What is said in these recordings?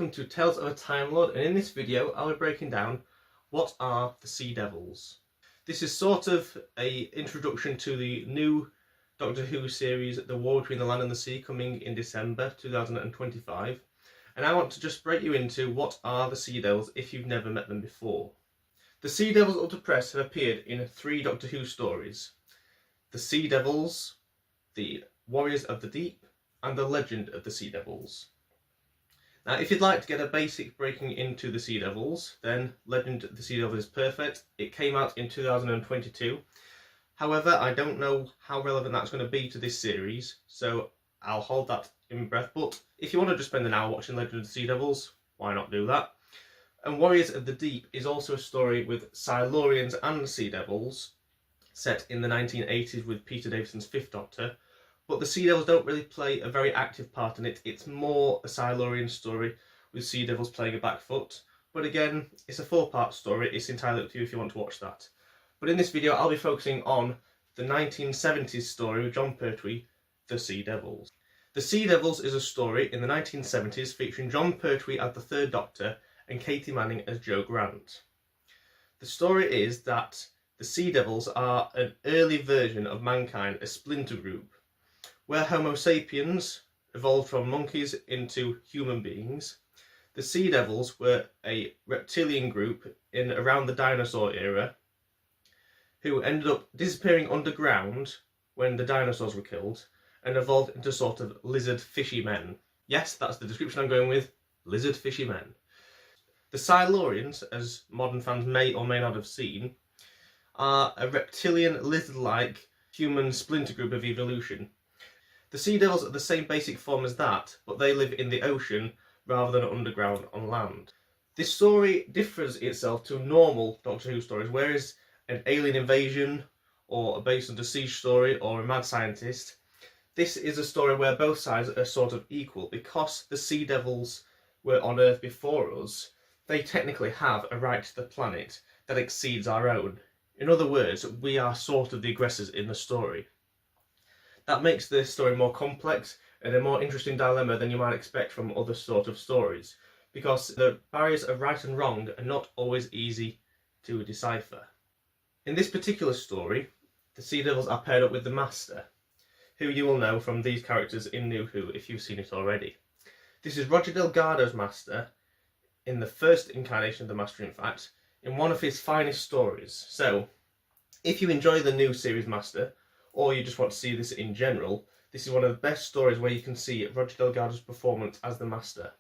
welcome to Tales of a Time Lord, and in this video I'll be breaking down what are the Sea Devils. This is sort of an introduction to the new Doctor Who series, The War Between the Land and the Sea, coming in December 2025, and I want to just break you into what are the Sea Devils if you've never met them before. The Sea Devils up to press have appeared in 3 Doctor Who stories: The Sea Devils, The Warriors of the Deep, and The Legend of the Sea Devils. Now, if you'd like to get a basic breaking into the Sea Devils, then Legend of the Sea Devils is perfect. It came out in 2022. However, I don't know how relevant that's going to be to this series, so I'll hold that in breath. But if you want to just spend an hour watching Legend of the Sea Devils, why not do that? And Warriors of the Deep is also a story with Silurians and Sea Devils, set in the 1980s with Peter Davison's 5th Doctor. But the Sea Devils don't really play a very active part in it. It's more a Silurian story with Sea Devils playing a back foot. But again, it's a 4-part story. It's entirely up to you if you want to watch that. But in this video, I'll be focusing on the 1970s story with Jon Pertwee, The Sea Devils. The Sea Devils is a story in the 1970s featuring Jon Pertwee as the 3rd Doctor and Katy Manning as Jo Grant. The story is that the Sea Devils are an early version of mankind, a splinter group, where Homo sapiens evolved from monkeys into human beings. The Sea Devils were a reptilian group in around the dinosaur era who ended up disappearing underground when the dinosaurs were killed and evolved into sort of lizard fishy men. Yes, that's the description I'm going with, lizard fishy men. The Silurians, as modern fans may or may not have seen, are a reptilian lizard-like human splinter group of evolution. The Sea Devils are the same basic form as that, but they live in the ocean rather than underground on land. This story differs itself to normal Doctor Who stories, whereas an alien invasion or a base under siege story or a mad scientist, this is a story where both sides are sort of equal. Because the Sea Devils were on Earth before us, they technically have a right to the planet that exceeds our own. In other words, we are sort of the aggressors in the story. That makes this story more complex and a more interesting dilemma than you might expect from other sort of stories, because the barriers of right and wrong are not always easy to decipher. In this particular story, the Sea Devils are paired up with the Master, who you will know from these characters in New Who if you've seen it already. This is Roger Delgado's Master, in the first incarnation of the Master in fact, in one of his finest stories. So, if you enjoy the new series Master, or you just want to see this in general, this is one of the best stories where you can see Roger Delgado's performance as the Master.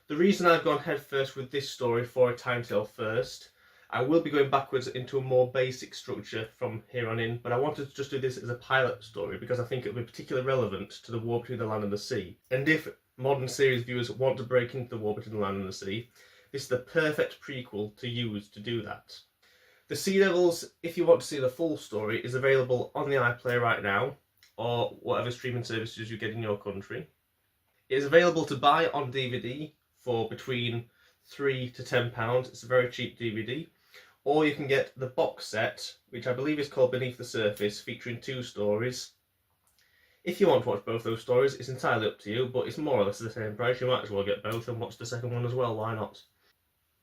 The reason I've gone head first with this story for a timetable first, I will be going backwards into a more basic structure from here on in, but I wanted to just do this as a pilot story because I think it will be particularly relevant to the War Between the Land and the Sea. And if modern series viewers want to break into the War Between the Land and the Sea, this is the perfect prequel to use to do that. The Sea Devils, if you want to see the full story, is available on the iPlayer right now, or whatever streaming services you get in your country. It is available to buy on DVD for between £3 to £10. It's a very cheap DVD. Or you can get the box set, which I believe is called Beneath the Surface, featuring 2 stories. If you want to watch both those stories, it's entirely up to you, but it's more or less the same price. You might as well get both and watch the second one as well, why not?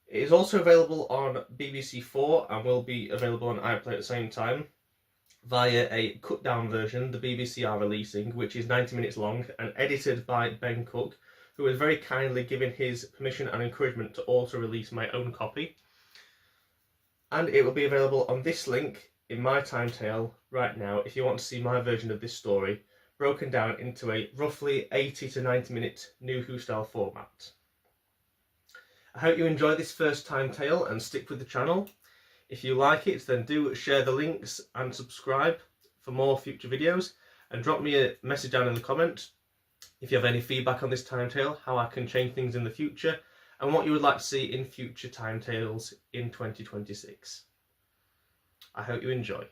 It is also available on BBC 4 and will be available on iPlayer at the same time via a cut-down version the BBC are releasing, which is 90 minutes long and edited by Ben Cook, who has very kindly given his permission and encouragement to also release my own copy. And it will be available on this link in my timetable right now if you want to see my version of this story broken down into a roughly 80 to 90 minute New Who style format. I hope you enjoy this first timetable and stick with the channel. If you like it, then do share the links and subscribe for more future videos, and drop me a message down in the comment if you have any feedback on this timetable, how I can change things in the future, and what you would like to see in future timetables in 2026. I hope you enjoy.